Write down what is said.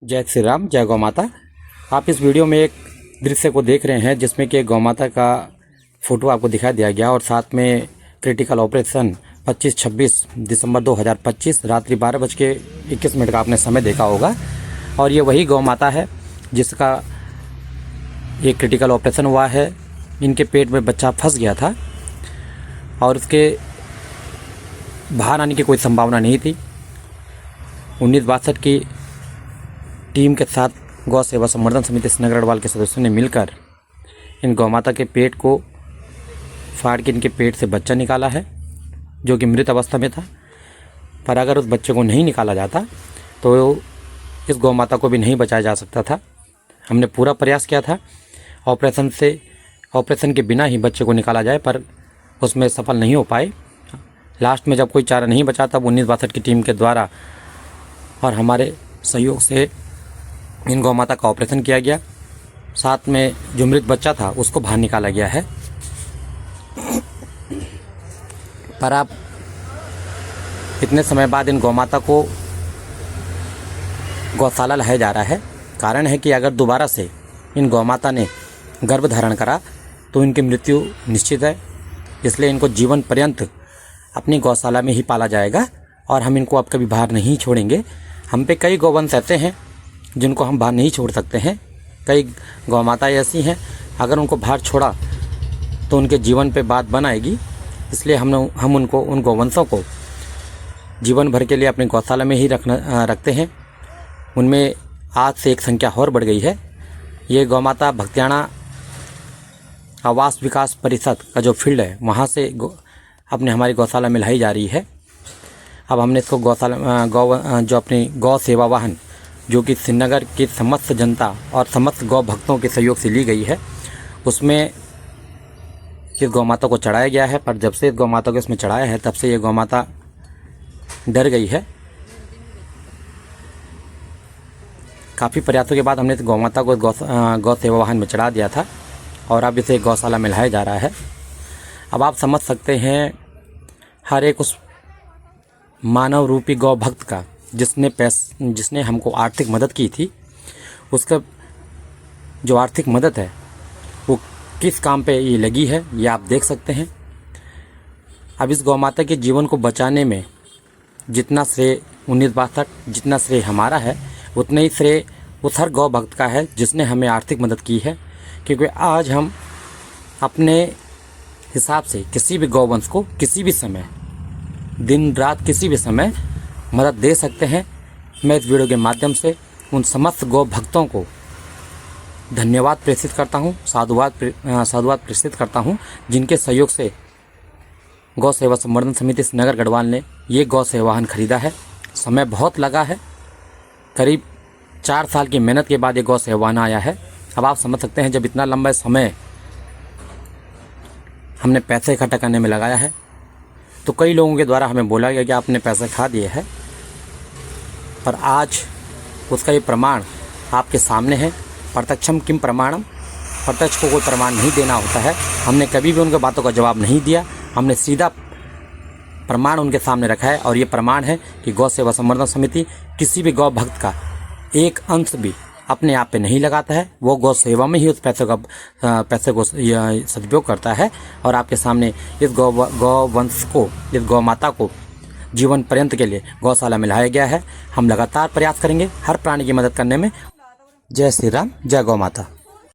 जय श्री राम, जय गौ माता। आप इस वीडियो में एक दृश्य को देख रहे हैं जिसमें कि गौ माता का फोटो आपको दिखा दिया गया और साथ में क्रिटिकल ऑपरेशन 25-26 दिसंबर 2025 रात्रि 12:21 का आपने समय देखा होगा। और ये वही गौ माता है जिसका ये क्रिटिकल ऑपरेशन हुआ है। इनके पेट में बच्चा फंस गया था और उसके बाहर आने की कोई संभावना नहीं थी। 1962 की टीम के साथ गौ सेवा संवर्धन समिति श्रीनगर गढ़वाल के सदस्यों ने मिलकर इन गौ माता के पेट को फाड़ के इनके पेट से बच्चा निकाला है जो कि मृत अवस्था में था। पर अगर उस बच्चे को नहीं निकाला जाता तो इस गौ माता को भी नहीं बचाया जा सकता था। हमने पूरा प्रयास किया था ऑपरेशन के बिना ही बच्चे को निकाला जाए, पर उसमें सफल नहीं हो पाए। लास्ट में जब कोई चारा नहीं बचा तब 1962 की टीम के द्वारा और हमारे सहयोग से इन गौ माता का ऑपरेशन किया गया। साथ में जो मृत बच्चा था उसको बाहर निकाला गया है। पर अब इतने समय बाद इन गौ माता को गौशाला लाया जा रहा है। कारण है कि अगर दोबारा से इन गौ माता ने गर्भ धारण करा तो इनकी मृत्यु निश्चित है। इसलिए इनको जीवन पर्यंत अपनी गौशाला में ही पाला जाएगा और हम इनको अब कभी बाहर नहीं छोड़ेंगे। हम पे कई गौवंश ऐसे हैं जिनको हम बाहर नहीं छोड़ सकते हैं। कई गौ माताएँ ऐसी हैं अगर उनको बाहर छोड़ा तो उनके जीवन पे बात बन आएगी। इसलिए हम उनको उन गौवंशों को जीवन भर के लिए अपनी गौशाला में ही रखते हैं। उनमें आज से एक संख्या और बढ़ गई है। ये गौ माता भक्तियाना आवास विकास परिषद का जो फील्ड है वहाँ से अपने हमारी गौशाला में लाई जा रही है। अब हमने इसको जो अपनी गौ सेवा वाहन जो कि श्रीनगर की समस्त जनता और समस्त गौ भक्तों के सहयोग से ली गई है, उसमें इस गौ माता को चढ़ाया गया है। पर जब से इस गौ माता को इसमें चढ़ाया है तब से ये गौ माता डर गई है। काफ़ी प्रयासों के बाद हमने इस गौ माता को गौ सेवा वाहन में चढ़ा दिया था और अब इसे गौशाला में लाया जा रहा है। अब आप समझ सकते हैं हर एक उस मानव रूपी गौ भक्त का जिसने हमको आर्थिक मदद की थी, उसका जो आर्थिक मदद है वो किस काम पे ये लगी है ये आप देख सकते हैं। अब इस गौ माता के जीवन को बचाने में जितना श्रेय 1962 जितना श्रेय हमारा है उतना ही श्रेय उस हर गौ भक्त का है जिसने हमें आर्थिक मदद की है। क्योंकि आज हम अपने हिसाब से किसी भी गौवंश को किसी भी समय दिन रात किसी भी समय मदद दे सकते हैं। मैं इस वीडियो के माध्यम से उन समस्त गौ भक्तों को धन्यवाद प्रेषित करता हूँ, साधुवाद प्रेषित करता हूँ जिनके सहयोग से गौ सेवा संवर्धन समिति श्रीनगर गढ़वाल ने ये गौ सेवा वाहन खरीदा है। समय बहुत लगा है, करीब 4 साल की मेहनत के बाद ये गौ सेवा वाहन आया है। अब आप समझ सकते हैं जब इतना लंबा समय हमने पैसे इकट्ठा करने में लगाया है तो कई लोगों के द्वारा हमें बोला गया कि आपने पैसे खा दिए हैं, पर आज उसका ये प्रमाण आपके सामने है। प्रत्यक्षम किम प्रमाणम, प्रत्यक्ष को कोई प्रमाण नहीं देना होता है। हमने कभी भी उनके बातों का जवाब नहीं दिया, हमने सीधा प्रमाण उनके सामने रखा है। और ये प्रमाण है कि गौ सेवा संवर्धन समिति किसी भी गौ भक्त का एक अंश भी अपने आप पे नहीं लगाता है। वो गौ सेवा में ही उस पैसे को सदुपयोग करता है। और आपके सामने इस गौवंश को, इस गौ माता को जीवन पर्यंत के लिए गौशाला में लाया गया है। हम लगातार प्रयास करेंगे हर प्राणी की मदद करने में। जय श्री राम, जय गौ माता।